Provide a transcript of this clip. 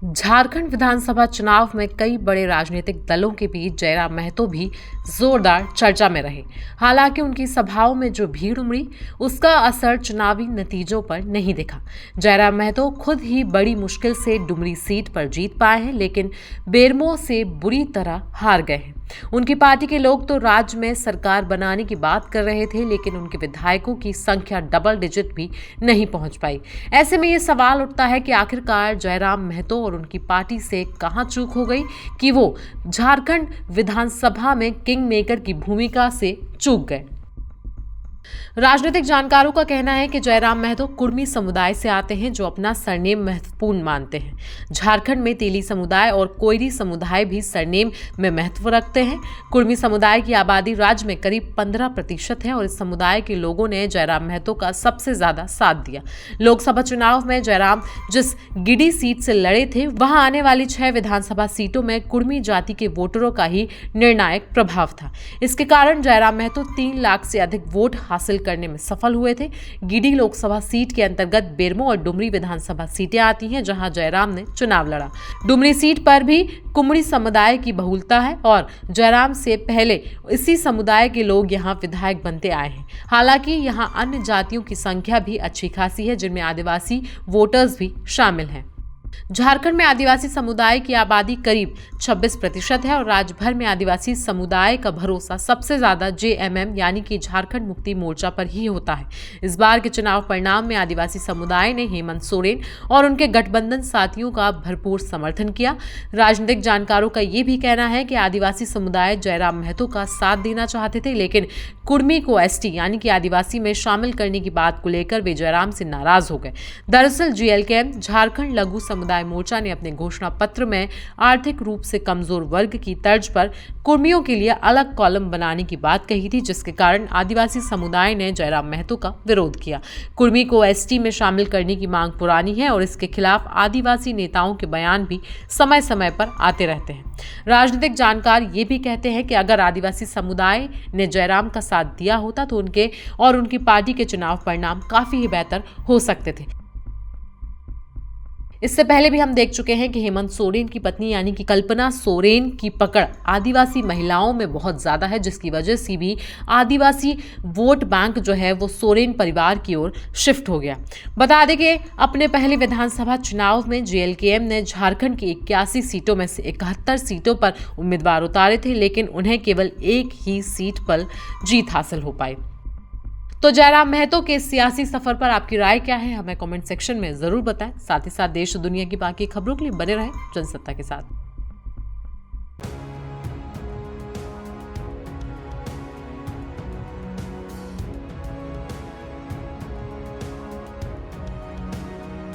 झारखंड विधानसभा चुनाव में कई बड़े राजनीतिक दलों के बीच जयराम महतो भी जोरदार चर्चा में रहे। हालांकि उनकी सभाओं में जो भीड़ उमड़ी, उसका असर चुनावी नतीजों पर नहीं दिखा। जयराम महतो खुद ही बड़ी मुश्किल से डुमरी सीट पर जीत पाए हैं, लेकिन बेरमो से बुरी तरह हार गए हैं। उनकी पार्टी के लोग तो राज्य में सरकार बनाने की बात कर रहे थे, लेकिन उनके विधायकों की संख्या डबल डिजिट भी नहीं पहुंच पाई। ऐसे में ये सवाल उठता है कि आखिरकार जयराम महतो और उनकी पार्टी से कहां चूक हो गई कि वो झारखंड विधानसभा में किंग मेकर की भूमिका से चूक गए। राजनीतिक जानकारों का कहना है कि जयराम महतो कुर्मी समुदाय से आते हैं, जो अपना सरनेम महत्वपूर्ण मानते हैं। झारखंड में तेली समुदाय और कोयरी समुदाय भी सरनेम में महत्व रखते हैं। कुर्मी समुदाय की आबादी राज्य में करीब 15% है और इस समुदाय के लोगों ने जयराम महतो का सबसे ज्यादा साथ दिया। लोकसभा चुनाव में जयराम जिस गिडी सीट से लड़े थे, वहां आने वाली 6 विधानसभा सीटों में कुर्मी जाति के वोटरों का ही निर्णायक प्रभाव था। इसके कारण जयराम महतो 3 लाख से अधिक वोट हासिल करने में सफल हुए थे। गिडी लोकसभा सीट के अंतर्गत बेरमो और डुमरी विधानसभा सीटें आती हैं, जहां जयराम ने चुनाव लड़ा। डुमरी सीट पर भी कुमड़ी समुदाय की बहुलता है और जयराम से पहले इसी समुदाय के लोग यहां विधायक बनते आए हैं। हालांकि यहां अन्य जातियों की संख्या भी अच्छी खासी है, जिनमें आदिवासी वोटर्स भी शामिल हैं। झारखंड में आदिवासी समुदाय की आबादी करीब 26% है और राज्य भर में आदिवासी समुदाय का भरोसा सबसे ज्यादा जेएमएम यानी कि झारखंड मुक्ति मोर्चा पर ही होता है। इस बार के चुनाव परिणाम में आदिवासी समुदाय ने हेमंत सोरेन और उनके गठबंधन साथियों का भरपूर समर्थन किया। राजनीतिक जानकारों का ये भी कहना है कि आदिवासी समुदाय जयराम महतो का साथ देना चाहते थे, लेकिन कुर्मी को एसटी यानी कि आदिवासी में शामिल करने की बात को लेकर वे जयराम से नाराज हो गए। दरअसल जीएलकेएम झारखंड लघु समुदाय मोर्चा ने अपने घोषणा पत्र में आर्थिक रूप से कमजोर वर्ग की तर्ज पर कुर्मियों के लिए अलग कॉलम बनाने की बात कही थी, जिसके कारण आदिवासी समुदाय ने जयराम महतो का विरोध किया। कुर्मी को एसटी में शामिल करने की मांग पुरानी है और इसके खिलाफ आदिवासी नेताओं के बयान भी समय समय पर आते रहते हैं। राजनीतिक जानकार ये भी कहते हैं कि अगर आदिवासी समुदाय ने जयराम का साथ दिया होता तो उनके और उनकी पार्टी के चुनाव परिणाम काफी ही बेहतर हो सकते थे। इससे पहले भी हम देख चुके हैं कि हेमंत सोरेन की पत्नी यानी कि कल्पना सोरेन की पकड़ आदिवासी महिलाओं में बहुत ज्यादा है, जिसकी वजह से भी आदिवासी वोट बैंक जो है वो सोरेन परिवार की ओर शिफ्ट हो गया। बता दें कि अपने पहले विधानसभा चुनाव में जेएलकेएम ने झारखंड की 81 सीटों में से 71 सीटों पर उम्मीदवार उतारे थे, लेकिन उन्हें केवल एक ही सीट पर जीत हासिल हो पाई। तो जयराम महतो के सियासी सफर पर आपकी राय क्या है, हमें कमेंट सेक्शन में जरूर बताएं। साथ ही साथ देश और दुनिया की बाकी खबरों के लिए बने रहें जनसत्ता के साथ।